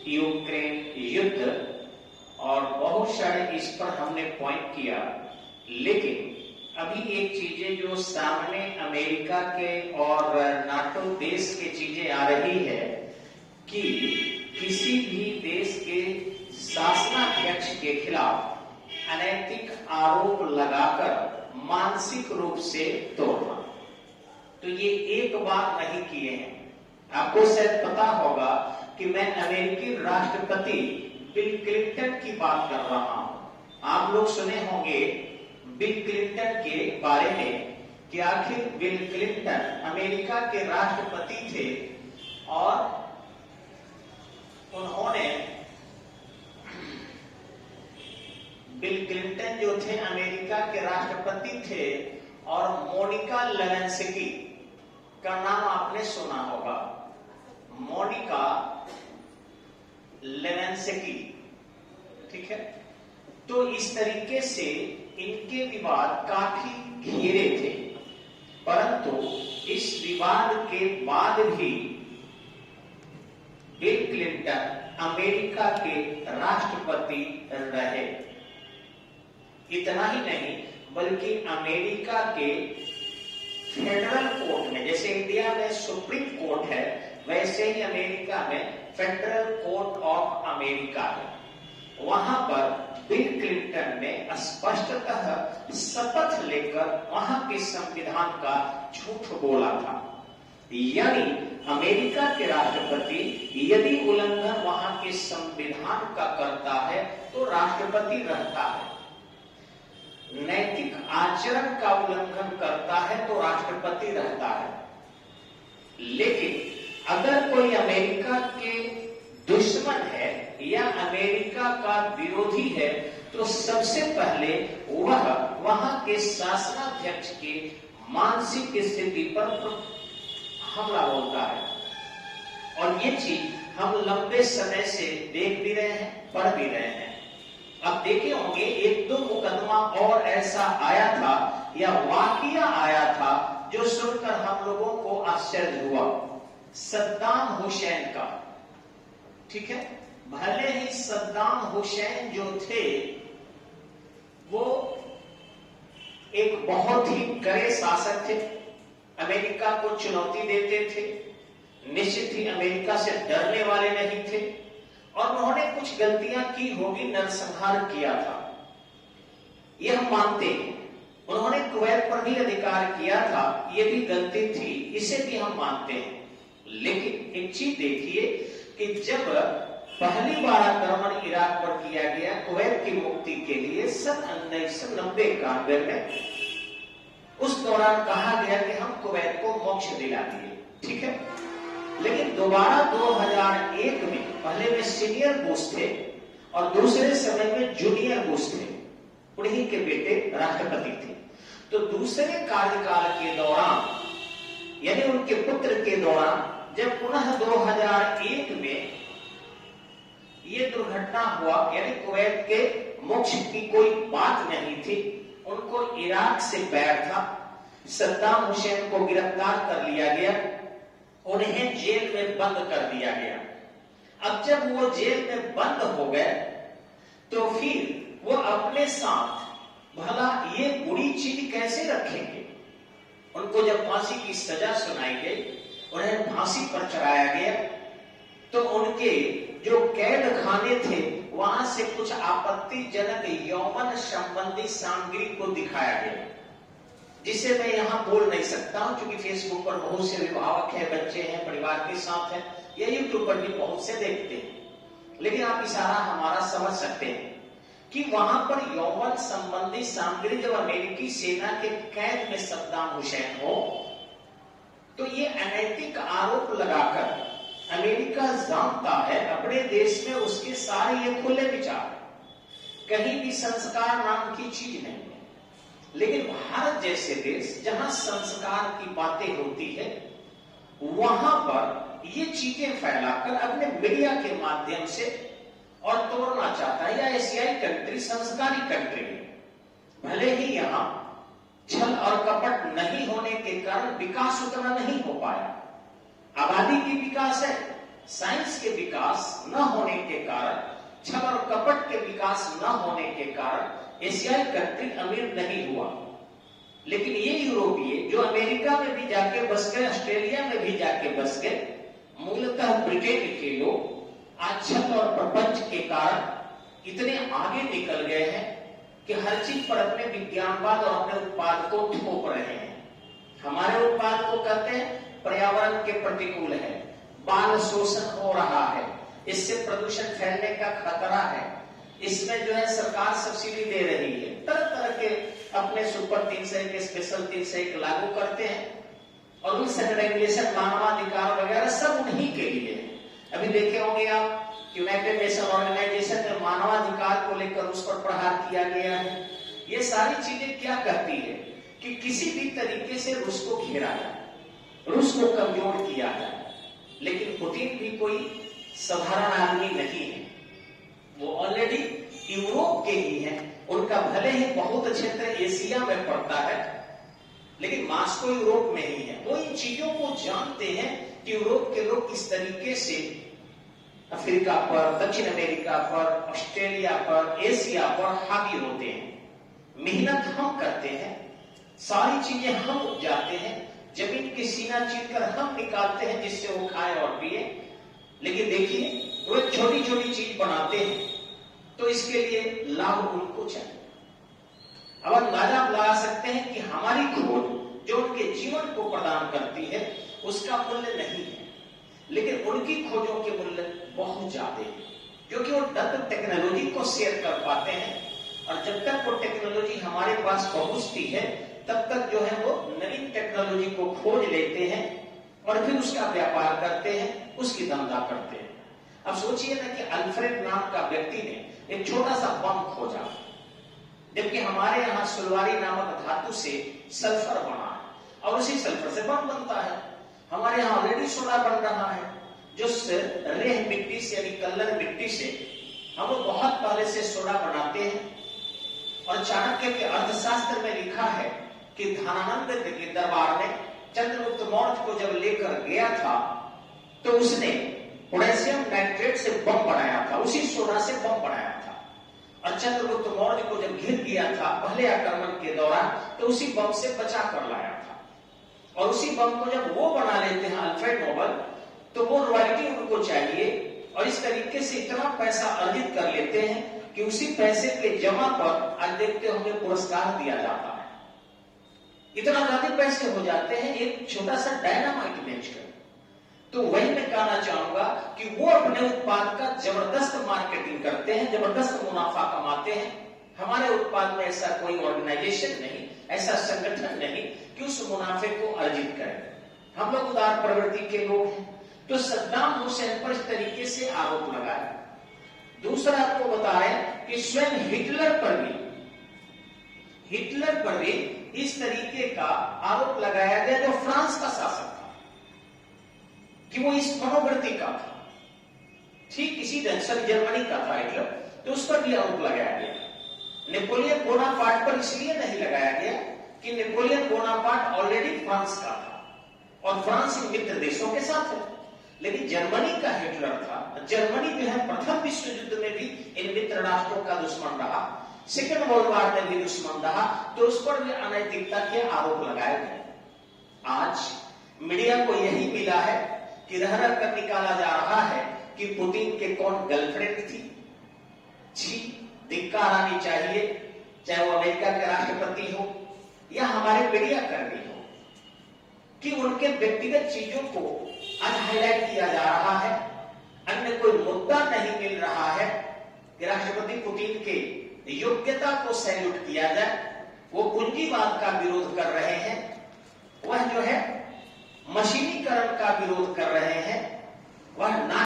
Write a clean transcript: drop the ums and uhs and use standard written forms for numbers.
Ukraine युद्ध और बहुत सारे इस पर हमने पॉइंट किया, लेकिन अभी एक चीजें जो सामने अमेरिका के और नाटो देश के चीजें आ रही है कि किसी भी देश के शासनाध्यक्ष के खिलाफ अनैतिक आरोप लगाकर मानसिक रूप से तोड़ना। तो ये एक बार नहीं किए हैं। आपको शायद पता होगा कि मैं अमेरिकी राष्ट्रपति बिल क्लिंटन की बात कर रहा हूं। आप लोग सुने होंगे बिल क्लिंटन के बारे में कि आखिर बिल क्लिंटन अमेरिका के राष्ट्रपति थे और उन्होंने बिल क्लिंटन जो थे अमेरिका के राष्ट्रपति थे और मोनिका लेविन्स्की का नाम आपने सुना होगा। मोनिका लेविन्स्की, ठीक है। तो इस तरीके से इनके विवाद काफी घेरे थे, परंतु इस विवाद के बाद भी बिल क्लिंटन अमेरिका के राष्ट्रपति रहे। इतना ही नहीं बल्कि अमेरिका के फेडरल कोर्ट में, जैसे इंडिया में सुप्रीम कोर्ट है वैसे ही अमेरिका में फेडरल कोर्ट ऑफ अमेरिका है। वहां पर बिल क्लिंटन ने स्पष्टतः शपथ लेकर वहां के संविधान का झूठ बोला था। यानी अमेरिका के राष्ट्रपति यदि उल्लंघन वहां के संविधान का करता है तो राष्ट्रपति रहता है, नैतिक आचरण का उल्लंघन करता है तो राष्ट्रपति रहता है। लेकिन अगर कोई अमेरिका के दुश्मन है या अमेरिका का विरोधी है तो सबसे पहले वह वहां के शासनाध्यक्ष के मानसिक स्थिति पर हमला होता है। और ये चीज हम लंबे समय से देख भी रहे हैं, पढ़ भी रहे हैं। अब देखे होंगे एक दो मुकदमा और ऐसा आया था या वाकया आया था जो सुनकर हम लोगों को आश्चर्य हुआ। सद्दाम हुसैन का, ठीक है, भले ही सद्दाम हुसैन जो थे वो एक बहुत ही कड़े शासक थे, अमेरिका को चुनौती देते थे, निश्चित ही अमेरिका से डरने वाले नहीं थे और उन्होंने कुछ गलतियां की होगी, नरसंहार किया था, यह हम मानते हैं। उन्होंने कुवैत पर भी अधिकार किया था, यह भी गलती थी, इसे भी हम मानते हैं। लेकिन एक चीज देखिए कि जब पहली बार आक्रमण इराक पर किया गया कुवैत की मुक्ति के लिए सन 1990-91 में, उस दौरान कहा गया कि हम कुवैत को मोक्ष दिला दिए, ठीक है। लेकिन दोबारा 2001 में, पहले में सीनियर बुश थे और दूसरे समय में जूनियर बुश थे, उन्हीं के बेटे राष्ट्रपति थे। तो दूसरे कार्यकाल के दौरान यानी उनके पुत्र के दौरान जब पुनः 2001 में ये दुर्घटना हुआ, यानी कुवैत के मोक्ष की कोई बात नहीं थी, उनको इराक से बैर था, सद्दाम हुसैन को गिरफ्तार कर लिया गया, उन्हें जेल में बंद कर दिया गया। अब जब वो जेल में बंद हो गए तो फिर वो अपने साथ भला ये बुरी चीज कैसे रखेंगे। उनको जब फांसी की सजा सुनाई गई, उन्हें फांसी पर चढ़ाया गया, तो उनके जो कैद खाने थे वहां से कुछ आपत्तिजनक यौवन संबंधी सामग्री को दिखाया गया, जिसे मैं यहां बोल नहीं सकता हूं क्योंकि फेसबुक पर बहुत से अभिभावक हैं, बच्चे हैं, परिवार के साथ हैं, या यूट्यूब पर भी बहुत से देखते हैं। लेकिन आप इशारा हमारा समझ सकते हैं कि वहां पर यौवन संबंधी सामग्री जब अमेरिकी सेना के कैद में सद्दाम हुसैन हो तो ये अनैतिक आरोप लगाकर अमेरिका जानता है अपने देश में उसके सारे ये खुले विचार, कहीं भी संस्कार नाम की चीज नहीं है। लेकिन भारत जैसे देश जहां संस्कार की बातें होती है वहां पर ये चीजें फैलाकर अपने मीडिया के माध्यम से और तोड़ना चाहता है। या एशियाई कंट्री संस्कारी कंट्री है, भले ही यहां छल और कपट नहीं होने के कारण विकास उतना नहीं हो पाया, आबादी की विकास है साइंस के विकास न होने के कारण, छल और कपट के विकास न होने के कारण एशियाई कंट्री अमीर नहीं हुआ। लेकिन ये यूरोपीय जो अमेरिका में भी जाके बस गए, ऑस्ट्रेलिया में भी जाके बस गए, मूलतः ब्रिटेन के लोग आज छल और प्रपंच के कारण इतने आगे निकल गए हैं कि हर चीज पर अपने विज्ञानवाद और अपने उत्पाद को थोप रहे हैं। हमारे उत्पाद को कहते हैं पर्यावरण के प्रतिकूल है, बाल शोषण हो रहा है, इससे प्रदूषण फैलने का खतरा है, इसमें जो है सरकार सब्सिडी दे रही है, तरह तरह के अपने सुपर 301 के स्पेशल 301 लागू करते हैं और रूल्स एंड रेगुलेशन, मानवाधिकार वगैरह सब उन्हीं के लिए है। अभी देखे होंगे आप यूनाइटेड नेशन ऑर्गेनाइजेशन में मानवाधिकार को लेकर उस पर प्रहार किया गया है। ये सारी चीजें क्या कहती है कि किसी भी तरीके से रूस को घेरा जाए, रूस को कमजोर किया जाए। लेकिन पुतिन भी कोई साधारण आदमी नहीं है, वो ऑलरेडी यूरोप के ही हैं। उनका भले ही बहुत क्षेत्र एशिया में पड़ता है, लेकिन मास्को यूरोप में ही है। वो इन चीजों को जानते हैं कि यूरोप के लोग किस तरीके से अफ्रीका पर, दक्षिण अमेरिका पर, ऑस्ट्रेलिया पर, एशिया पर हावी होते हैं। मेहनत हम करते हैं, सारी चीजें हम उपजाते हैं, जमीन की सीना चीर कर हम निकालते हैं जिससे वो खाए और पिए। लेकिन देखिए वो छोटी छोटी चीज बनाते हैं तो इसके लिए लाभ उनको चाहिए। अब अंदाजा आप लगा सकते हैं कि हमारी खोज जो उनके जीवन को प्रदान करती है उसका मूल्य नहीं है, लेकिन उनकी खोजों के मूल्य बहुत ज्यादा है, क्योंकि वो टेक्नोलॉजी को शेयर कर पाते हैं। और जब तक वो टेक्नोलॉजी हमारे पास पहुंचती है तब तक जो है वो नवीन टेक्नोलॉजी को खोज लेते हैं और फिर उसका व्यापार करते हैं, उसकी धंधा करते हैं। अब सोचिए ना कि अल्फ्रेड नाम का व्यक्ति ने एक छोटा सा बम खोजा, जबकि हमारे यहाँ सुलवारी नामक धातु से सल्फर बना है और उसी सल्फर से बम बनता है। हमारे यहाँ ऑलरेडी सोडा बन रहा है, जो रेह मिट्टी से यानी कल्लर मिट्टी से हम लोग बहुत पहले से सोडा बनाते हैं। और चाणक्य के अर्थशास्त्र में लिखा है कि धनानंद के दरबार में चंद्रगुप्त मौर्य को जब लेकर गया था तो उसने पोटेशियम नाइट्रेट से बम बनाया था, उसी सोडा से बम बनाया था। और चंद्रगुप्त मौर्य को जब घिर गया था पहले आक्रमण के दौरान तो उसी बम से बचा कर लाया था। और उसी बम को जब वो बना लेते हैं अल्फ्रेड नोबल, तो वो रॉयल्टी उनको चाहिए और इस तरीके से इतना पैसा अर्जित कर लेते हैं कि उसी पैसे के जमा पर आज देखते होंगे पुरस्कार दिया जाता है। इतना ज्यादा पैसे हो जाते हैं एक छोटा सा डायनामाइट बेचकर। तो वही मैं कहना चाहूंगा कि वो अपने उत्पाद का जबरदस्त मार्केटिंग करते हैं, जबरदस्त मुनाफा कमाते हैं। हमारे उत्पाद में ऐसा कोई ऑर्गेनाइजेशन नहीं, ऐसा संगठन नहीं कि उस मुनाफे को अर्जित करें। हम लोग उदार प्रवृत्ति के लोग हैं। तो सद्दाम हुसैन पर इस तरीके से आरोप लगाया। दूसरा आपको बता रहे हैं कि स्वयं हिटलर पर भी इस तरीके का आरोप लगाया गया, जो फ्रांस का शासक था, कि वो इस मनोवृत्ति का था। ठीक इसी ढंग से जर्मनी का था हिटलर, तो उस पर भी आरोप लगाया गया। नेपोलियन बोनापार्ट पर इसलिए नहीं लगाया गया कि नेपोलियन बोनापार्ट ऑलरेडी फ्रांस का था और फ्रांस इन मित्र देशों के साथ है। लेकिन जर्मनी का हिटलर था। जर्मनी जो है प्रथम विश्व युद्ध में भी इन मित्र राष्ट्रों का दुश्मन रहा, सेकेंड वर्ल्ड वॉर में भी दुश्मन रहा, तो उस पर भी अनैतिकता के आरोप लगाए गए। आज मीडिया को यही मिला है कि रह रह कर निकाला जा रहा है कि पुतिन के कौन गर्लफ्रेंड थी। छी, धिक्कार आनी चाहिए, चाहे वो अमेरिका के राष्ट्रपति हो या हमारे मीडिया कर्मी हो, कि उनके व्यक्तिगत चीजों को आज हाईलाइट किया जा रहा है। अन्य कोई मुद्दा नहीं मिल रहा है कि राष्ट्रपति पुतिन के योग्यता को सैल्यूट किया जाए। वो पूंजीवाद का विरोध कर रहे हैं, वह जो है मशीनीकरण का विरोध कर रहे हैं, वह ना